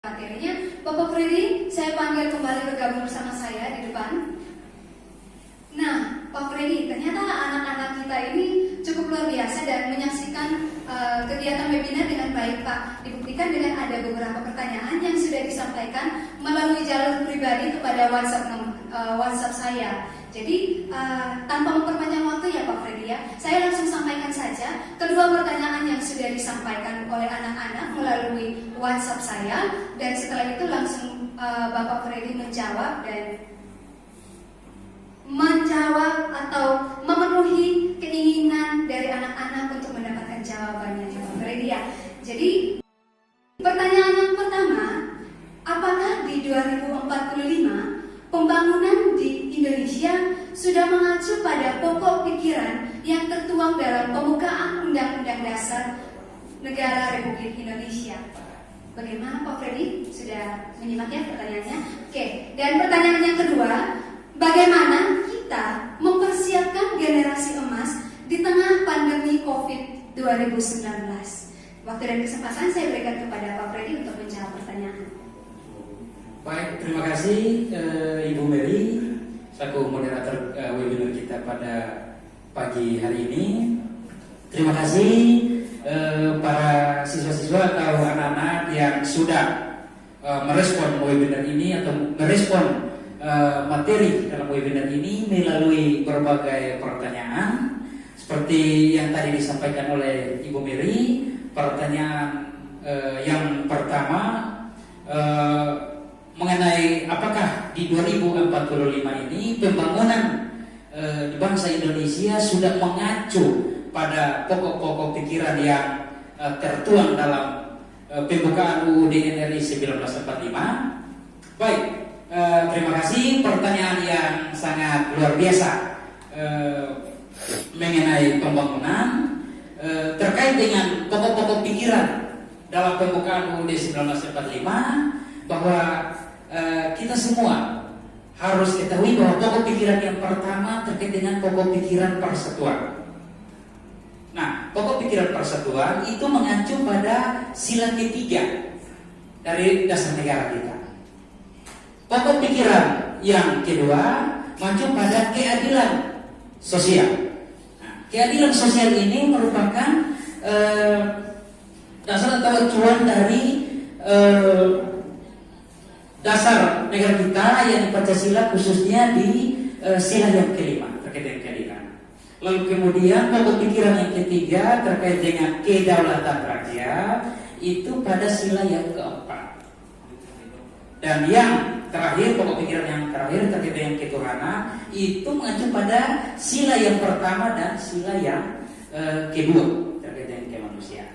Materinya, Bapak Freddy, saya panggil kembali bergabung bersama saya di depan. Nah, Pak Freddy, ternyata anak-anak kita ini cukup luar biasa dan menyaksikan kegiatan webinar dengan baik, Pak. Dibuktikan dengan ada beberapa pertanyaan yang sudah disampaikan melalui jalur pribadi kepada WhatsApp saya. Jadi, tanpa memperpanjang waktu ya Pak Freddy ya, saya langsung sampaikan saja kedua pertanyaan yang sudah disampaikan oleh anak-anak melalui WhatsApp saya, dan setelah itu langsung Bapak Freddy menjawab atau memenuhi keinginan dari anak-anak untuk mendapatkan jawabannya ya Pak Freddy ya. Jadi, pertanyaan yang pertama, apakah di 2045 pembangunan di Indonesia sudah mengacu pada pokok pikiran yang tertuang dalam pembukaan Undang-Undang Dasar Negara Republik Indonesia? Bagaimana Pak Freddy? Sudah menyimak ya pertanyaannya? Oke, dan pertanyaan yang kedua, bagaimana kita mempersiapkan generasi emas di tengah pandemi COVID 2019? Waktu dan kesempatan saya berikan kepada Pak Freddy untuk menjawab pertanyaan. Baik, terima kasih Ibu Mary selaku moderator webinar kita pada pagi hari ini. Terima kasih para siswa-siswa atau anak-anak yang sudah merespon webinar ini atau merespon materi dalam webinar ini melalui berbagai pertanyaan seperti yang tadi disampaikan oleh Ibu Mary. Pertanyaan yang pertama mengenai apakah di 2045 ini pembangunan di bangsa Indonesia sudah mengacu pada pokok-pokok pikiran yang tertuang dalam pembukaan UUD NRI 1945. Baik, terima kasih, pertanyaan yang sangat luar biasa mengenai pembangunan terkait dengan pokok-pokok pikiran dalam pembukaan UUD 1945, bahwa kita semua harus ketahui bahwa pokok pikiran yang pertama terkait dengan pokok pikiran persatuan. Nah, pokok pikiran persatuan itu mengacu pada sila ketiga dari dasar negara kita. Pokok pikiran yang kedua mengacu pada keadilan sosial. Nah, keadilan sosial ini merupakan dasar atau acuan dari dasar negara kita yang Pancasila, khususnya di sila yang kelima terkait dengan keadilan. Lalu kemudian pokok pikiran yang ketiga terkait dengan kedaulatan rakyat itu pada sila yang keempat. Dan yang terakhir, pokok pikiran yang terakhir terkait dengan ketuhanan itu mengacu pada sila yang pertama dan sila yang kedua terkait dengan kemanusiaan,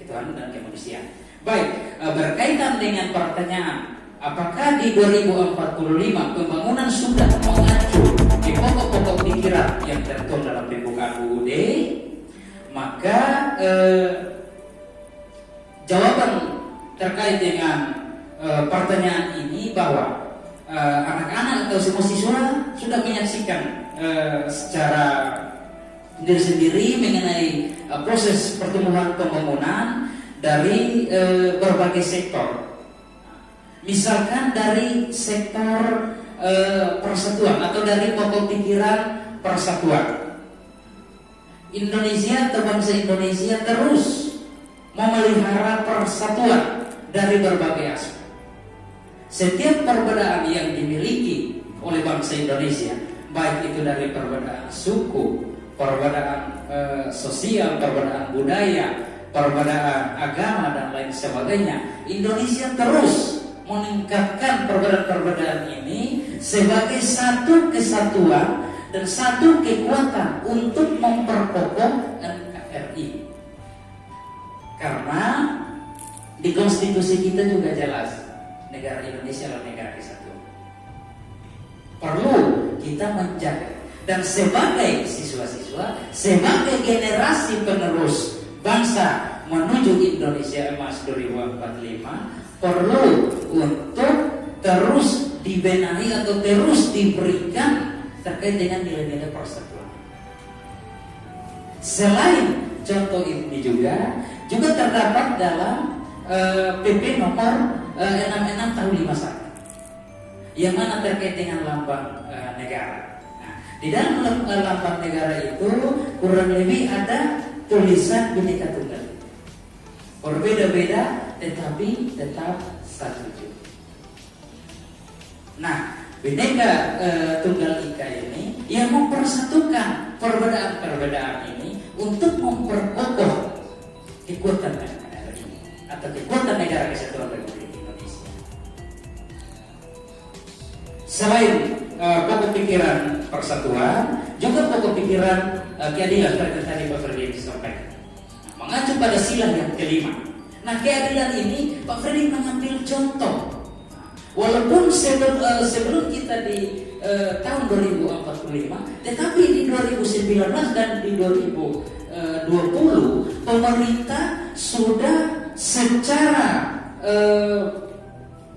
ketuhanan dan kemanusiaan. Baik, berkaitan dengan pertanyaan apakah di 2045 pembangunan sudah mengacu di pokok-pokok pikiran yang tertuang dalam pembukaan UUD, maka jawaban terkait dengan pertanyaan ini bahwa anak-anak atau semua siswa sudah menyaksikan secara sendiri mengenai proses pertumbuhan pembangunan dari berbagai sektor. Misalkan dari sektor persatuan atau dari pokok pikiran persatuan, Indonesia atau bangsa Indonesia terus memelihara persatuan dari berbagai aspek. Setiap perbedaan yang dimiliki oleh bangsa Indonesia, baik itu dari perbedaan suku, perbedaan sosial, perbedaan budaya, perbedaan agama dan lain sebagainya, Indonesia terus meningkatkan perbedaan-perbedaan ini sebagai satu kesatuan dan satu kekuatan untuk memperkokoh NKRI. Karena di konstitusi kita juga jelas negara Indonesia adalah negara kesatuan. Perlu kita menjaga, dan sebagai siswa-siswa, sebagai generasi penerus bangsa menuju Indonesia Emas 2045, perlu untuk terus dibenahi atau terus diberikan terkait dengan nilai-nilai persatuan. Selain contoh ini juga terdapat dalam PP nomor 66 tahun 51 yang mana terkait dengan lambang negara. Nah, di dalam lambang negara itu kurang lebih ada tulisan Bhinneka Tunggal Ika. Berbeda-beda tetapi tetap satu. Nah, Bhinneka Tunggal Ika ini yang mempersatukan perbedaan-perbedaan ini untuk memperkokoh kekuatan negara ini atau kekuatan negara kesatuan Republik Indonesia. Selain pokok pikiran persatuan, juga pokok pikiran keadilan seperti tadi Pak Freddy sampaikan. Mengacu pada sila yang kelima. Nah, keadilan ini Pak Freddy mengambil contoh. Walaupun sebelum kita di tahun 2045, tetapi di 2019 dan di 2020 pemerintah sudah secara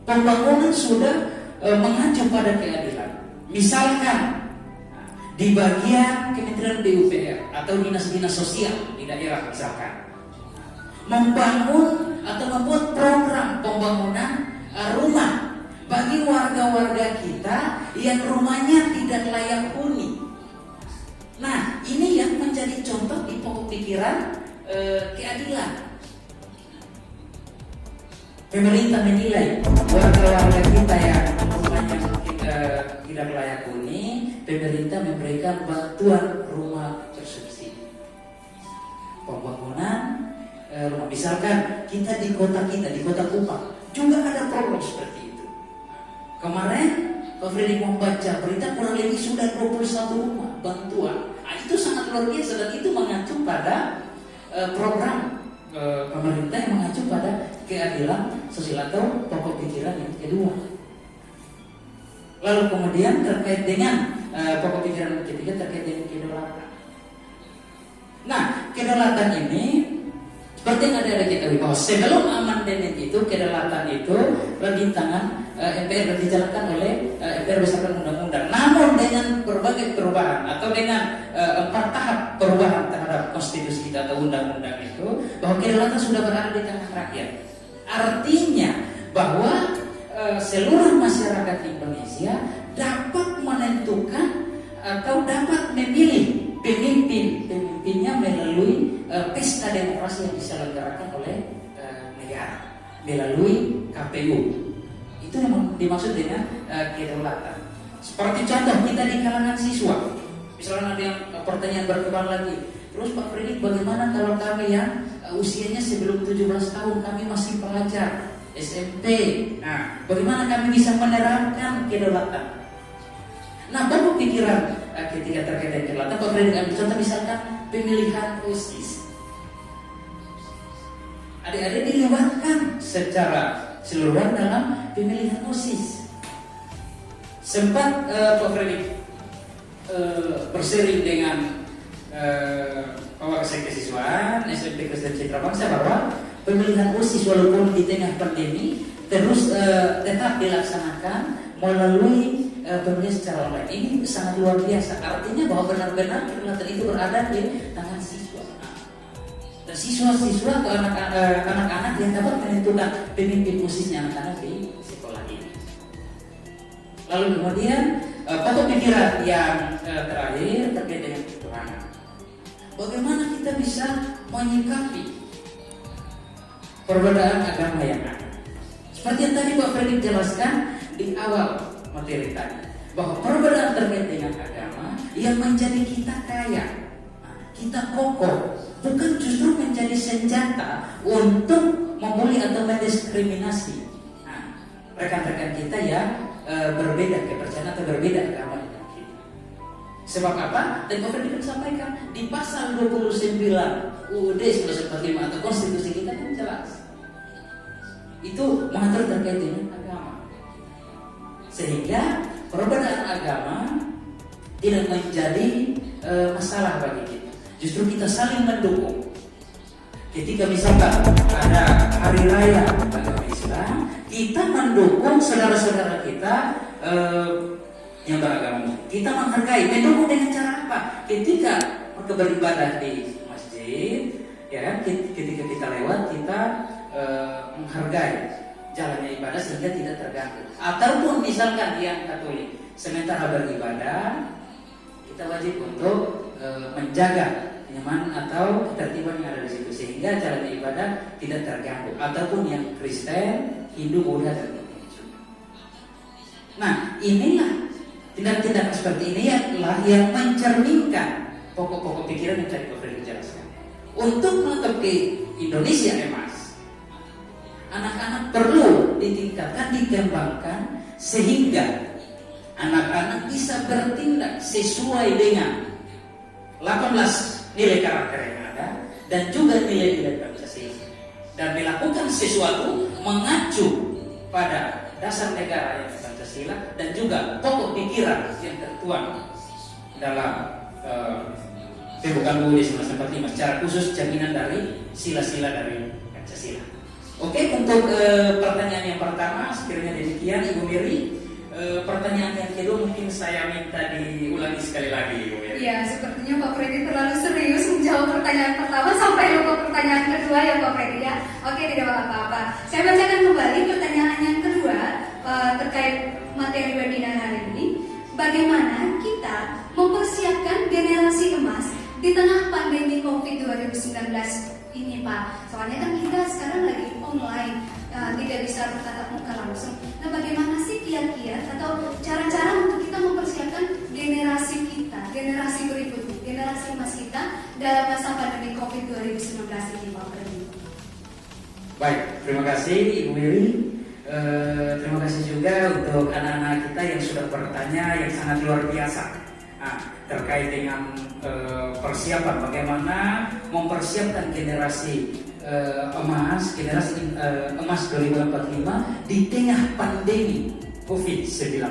pembangunan sudah mengacu pada keadilan. Misalkan di bagian Kementerian PUPR atau dinas-dinas sosial di daerah misalkan membangun atau membuat program pembangunan rumah bagi warga-warga kita yang rumahnya tidak layak huni. Nah, ini yang menjadi contoh di pokok pikiran keadilan. Pemerintah menilai warga-warga kita yang rumahnya tidak layak huni, pemerintah memberikan bantuan rumah bersubsidi. Pembangunan rumah, misalkan kita di kota Kupang juga ada program seperti itu. Kemarin Pak Freddy membaca berita kurang lebih sudah 21 rumah bantuan. Nah, itu sangat luar biasa dan itu mengacu pada program pemerintah yang mengacu pada keadilan sosial atau pokok pikiran yang kedua. Lalu kemudian terkait dengan pokok pikiran ketiga terkait dengan kedaulatan. Nah, kedaulatan ini seperti yang ada kita bahwa sebelum amandemen itu kedaulatan itu rintangan MPR dan dijalankan oleh MPR berdasarkan undang-undang. Namun dengan berbagai perubahan atau dengan 4 tahap perubahan terhadap konstitusi kita atau undang-undang itu, bahwa kedaulatan sudah berada di tangan rakyat. Artinya bahwa seluruh masyarakat Indonesia dapat menentukan atau dapat memilih pemimpinnya melalui pesta demokrasi yang diselenggarakan oleh negara melalui KPU. Itu yang dimaksud dengan kedaulatan. Seperti contoh kita di kalangan siswa, misalnya ada yang pertanyaan berkembang lagi, terus Pak Freddy bagaimana kalau kami yang usianya sebelum 17 tahun kami masih pelajar SMP, nah bagaimana kami bisa menerapkan kedaulatan? Nah, baru pikiran ketika terkait dengan kedaulatan, Pak Freddy ambil contoh misalkan pemilihan OSIS. Adik-adik dilibatkan secara seluruhan dalam pemilihan OSIS. Sempat Pak Freddy bersering dengan Pak Sekjen Kesiswaan SMP Kristen Citra Bangsa bahwa pemilihan OSIS walaupun di tengah pandemi terus tetap dilaksanakan melalui pemilihan secara online. Ini sangat luar biasa. Artinya bahwa benar-benar kedaulatan itu berada di tangan siswa. Dan siswa-siswa atau anak-anak yang dapat menentukan pemimpin OSISnya anak-anak di sekolah ini. Lalu kemudian pokok pikiran yang terakhir terkait dengan ketuhanan. Bagaimana kita bisa menyikapi perbedaan agama yang ada? Seperti yang tadi Pak Freddy jelaskan di awal materi tadi, bahwa perbedaan terkait dengan agama yang menjadi kita kaya, kita kokoh, bukan justru menjadi senjata untuk membuli atau mendiskriminasi rekan-rekan kita yang berbeda kepercayaan atau berbeda agama dengan kita. Sebab apa? Dan Pak Freddy sampaikan di pasal 29 UUD 1945 atau konstitusi kita kan jelas. Itu mengatur terkait dengan agama. Sehingga perbedaan agama tidak menjadi masalah bagi kita. Justru kita saling mendukung. Ketika misalkan ada hari raya agama Islam, kita mendukung saudara-saudara kita yang beragama. Kita menghargai, mendukung dengan cara apa? Ketika beribadah di masjid, ya kan? Ketika kita lewat, kita menghargai jalannya ibadah sehingga tidak terganggu. Ataupun misalkan yang Katolik sementara beribadah, kita wajib untuk menjaga kenyamanan atau ketertiban yang ada di situ sehingga cara beribadah tidak terganggu. Ataupun yang Kristen, Hindu, Buddha dan Konghucu. Nah, inilah tindakan seperti ini yang mencerminkan pokok-pokok pikiran yang tadi Pak Freddy jelaskan. Untuk menghadapi Indonesia emas, anak-anak perlu ditingkatkan, dikembangkan sehingga anak-anak bisa bertindak sesuai dengan 18 nilai karakter yang ada dan juga nilai-nilai Pancasila, dan melakukan sesuatu mengacu pada dasar negara yang Pancasila dan juga pokok pikiran yang tertuang dalam Pembukaan UUD 1945, secara khusus jaminan dari sila-sila dari Pancasila. Oke, untuk pertanyaan yang pertama sekiranya demikian Ibu Miri. Pertanyaan yang kedua mungkin saya minta diulangi sekali lagi, Ibu Miri. Iya, sepertinya Pak Freddy terlalu serius menjawab pertanyaan pertama sampai lupa pertanyaan kedua ya Pak Freddy ya. Oke, tidak apa-apa. Saya bacakan kembali pertanyaan yang kedua terkait materi webinar hari ini. Bagaimana kita mempersiapkan generasi emas di tengah pandemi COVID 2019 ini Pak? Soalnya kan kita sekarang lagi online, tidak bisa bertatap muka langsung. Nah, bagaimana sih kiat-kiat atau cara-cara untuk kita mempersiapkan generasi kita, generasi berikutnya, generasi emas kita dalam masa pandemi COVID 2019 ini Pak Freddy? Baik, terima kasih Ibu Miri. Terima kasih juga untuk anak-anak kita yang sudah bertanya yang sangat luar biasa terkait dengan persiapan bagaimana mempersiapkan generasi emas 2045 di tengah pandemi COVID-19.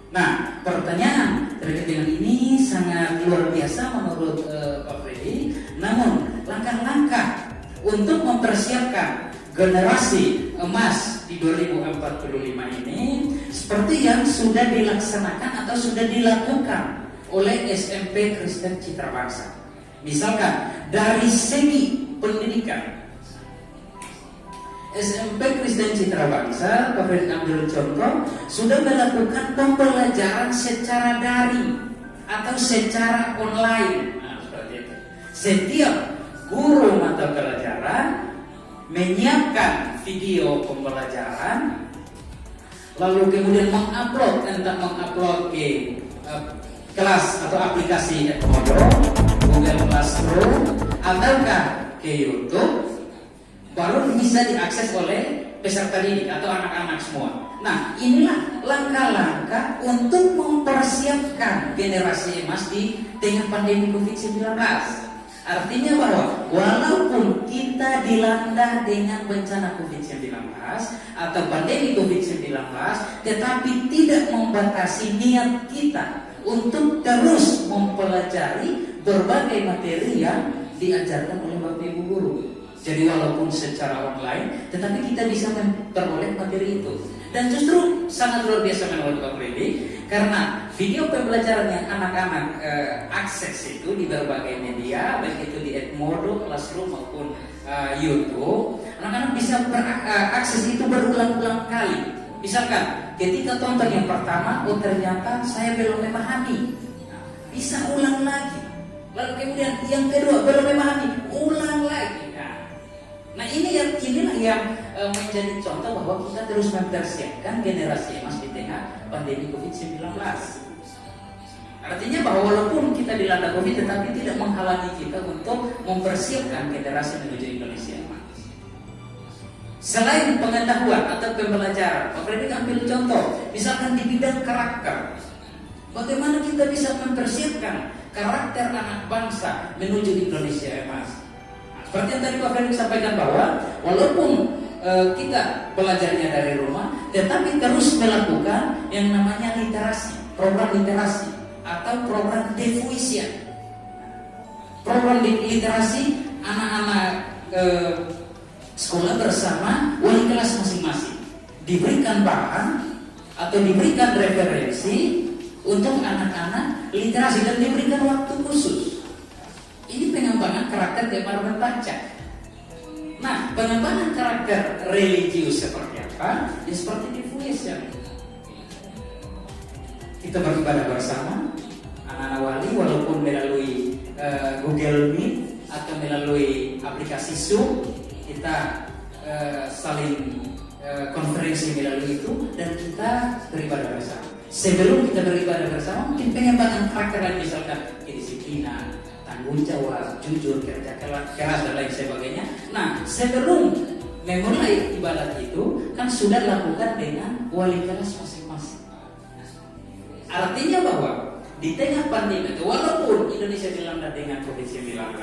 Nah, pertanyaan terkait dengan ini sangat luar biasa menurut Pak Freddy. Namun langkah-langkah untuk mempersiapkan generasi emas di 2045 ini seperti yang sudah dilaksanakan atau sudah dilakukan oleh SMP Kristen Citra Bangsa. Misalkan dari segi pendidikan, SMP Kristen Citra Bangsa, Pak Freddy ambil contoh, sudah melakukan pembelajaran secara daring atau secara online. Nah, seperti itu. Setiap guru mata pelajaran menyiapkan video pembelajaran, lalu kemudian mengupload ke kelas atau aplikasi Edmodo, Google Classroom, ataukah ke YouTube, baru bisa diakses oleh peserta didik atau anak-anak semua. Nah, inilah langkah-langkah untuk mempersiapkan generasi emas di tengah pandemi COVID-19. Artinya bahwa walaupun kita dilanda dengan bencana COVID-19 atau pandemi COVID-19, tetapi tidak membatasi niat kita untuk terus mempelajari berbagai materi yang diajarkan oleh Bapak Ibu guru. Jadi walaupun secara online, tetapi kita bisa memperoleh materi itu. Dan justru sangat luar biasa menurut Pak Freddy, karena video pembelajaran yang anak-anak akses itu di berbagai media, baik itu di Edmodo, Classroom maupun YouTube, anak-anak bisa akses itu berulang-ulang kali. Misalkan ketika tonton yang pertama, oh ternyata saya belum memahami, bisa ulang lagi. Lalu kemudian yang kedua belum memahami, ulang lagi. Nah inilah yang menjadi contoh bahwa kita terus mempersiapkan generasi emas di tengah pandemi COVID-19. Artinya bahwa walaupun kita dilanda COVID, tetapi tidak menghalangi kita untuk mempersiapkan generasi menuju Indonesia emas. Selain pengetahuan atau pembelajaran, Pak Freddy ambil contoh, misalkan di bidang karakter, bagaimana kita bisa mempersiapkan karakter anak bangsa menuju Indonesia emas. Seperti yang tadi Pak Freddy sampaikan bahwa walaupun kita belajarnya dari rumah, tetapi terus melakukan yang namanya literasi, program literasi atau program defuisian. Program literasi anak-anak sekolah bersama wali kelas masing-masing diberikan bahan atau diberikan referensi untuk anak-anak literasi dan diberikan waktu khusus. Ini pengembangan karakter gemar membaca. Nah, pengembangan karakter religius seperti apa? persiapan ya seperti di Fues ya. Kita beribadah bersama anak-anak wali walaupun melalui Google Meet atau melalui aplikasi Zoom, kita saling konferensi melalui itu dan kita beribadah bersama. Sebelum kita beribadah bersama mungkin pengembangan karakter lain, misalkan kedisiplinan, tanggung jawab, jujur, kerja keras dan lain sebagainya. Nah, sebelum memulai ibadat itu kan sudah lakukan dengan wali kelas masing-masing. Artinya bahwa di tengah pandemi itu, walaupun Indonesia dilanda dengan COVID-19,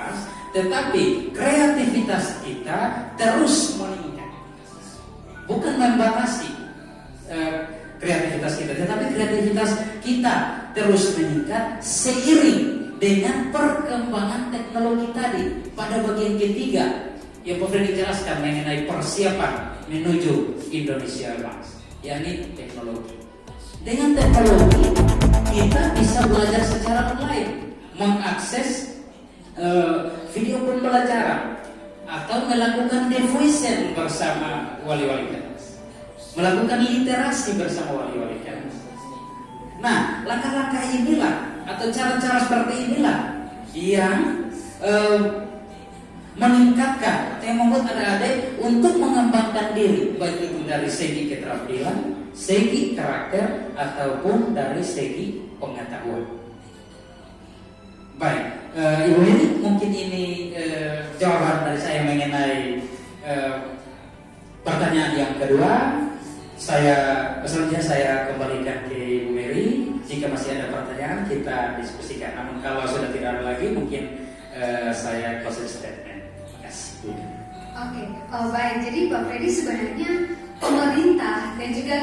tetapi kreativitas kita terus meningkat. Bukan membatasi kreativitas kita, tetapi kreativitas kita terus meningkat seiring dengan perkembangan teknologi tadi. Pada bagian ketiga yang Pak Freddy jelaskan mengenai persiapan menuju Indonesia Emas, yakni teknologi. Dengan teknologi kita bisa belajar secara online, mengakses video pembelajaran atau melakukan devotion bersama wali-wali kelas, melakukan literasi bersama wali-wali kelas. Nah, langkah-langkah inilah atau cara-cara seperti inilah yang meningkatkan atau yang membuat adik-adik untuk mengembangkan diri, baik itu dari segi keterampilan, segi karakter, ataupun dari segi pengetahuan. Baik, Ibu ini mungkin ini jawaban dari saya mengenai pertanyaan yang kedua. Selanjutnya saya kembalikan ke Ibu Mary. Jika masih ada pertanyaan kita diskusikan. Namun kalau sudah tidak ada lagi, mungkin saya closing statement. Terima kasih. Oke, baik. Jadi Pak Freddy sebenarnya pemerintah dan juga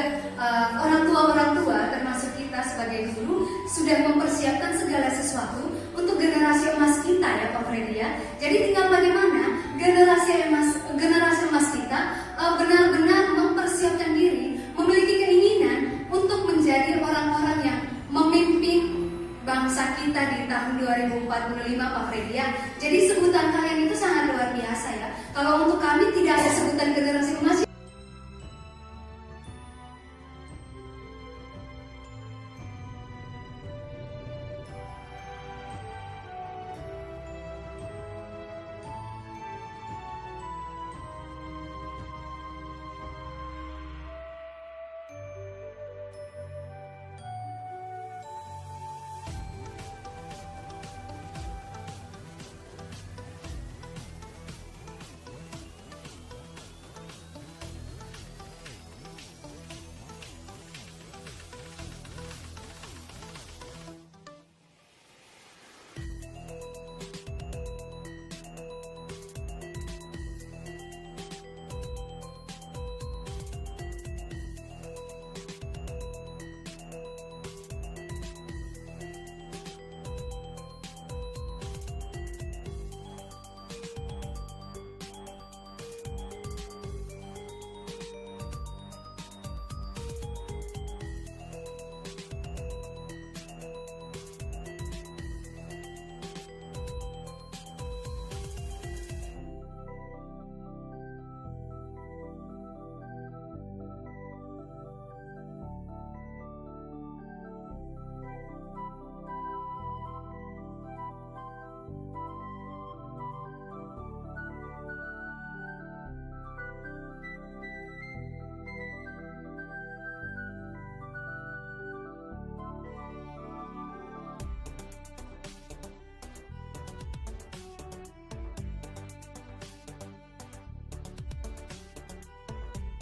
orang tua termasuk kita sebagai guru sudah mempersiapkan segala sesuatu untuk generasi emas kita ya Pak Freddy ya. Jadi tinggal bagaimana generasi emas kita benar-benar mempersiapkan diri, memiliki keinginan untuk menjadi orang-orang yang memimpin bangsa kita di tahun 2045 Pak Freddy ya. Jadi sebutan kalian itu sangat luar biasa ya. Kalau untuk kami tidak ada sebutan generasi emas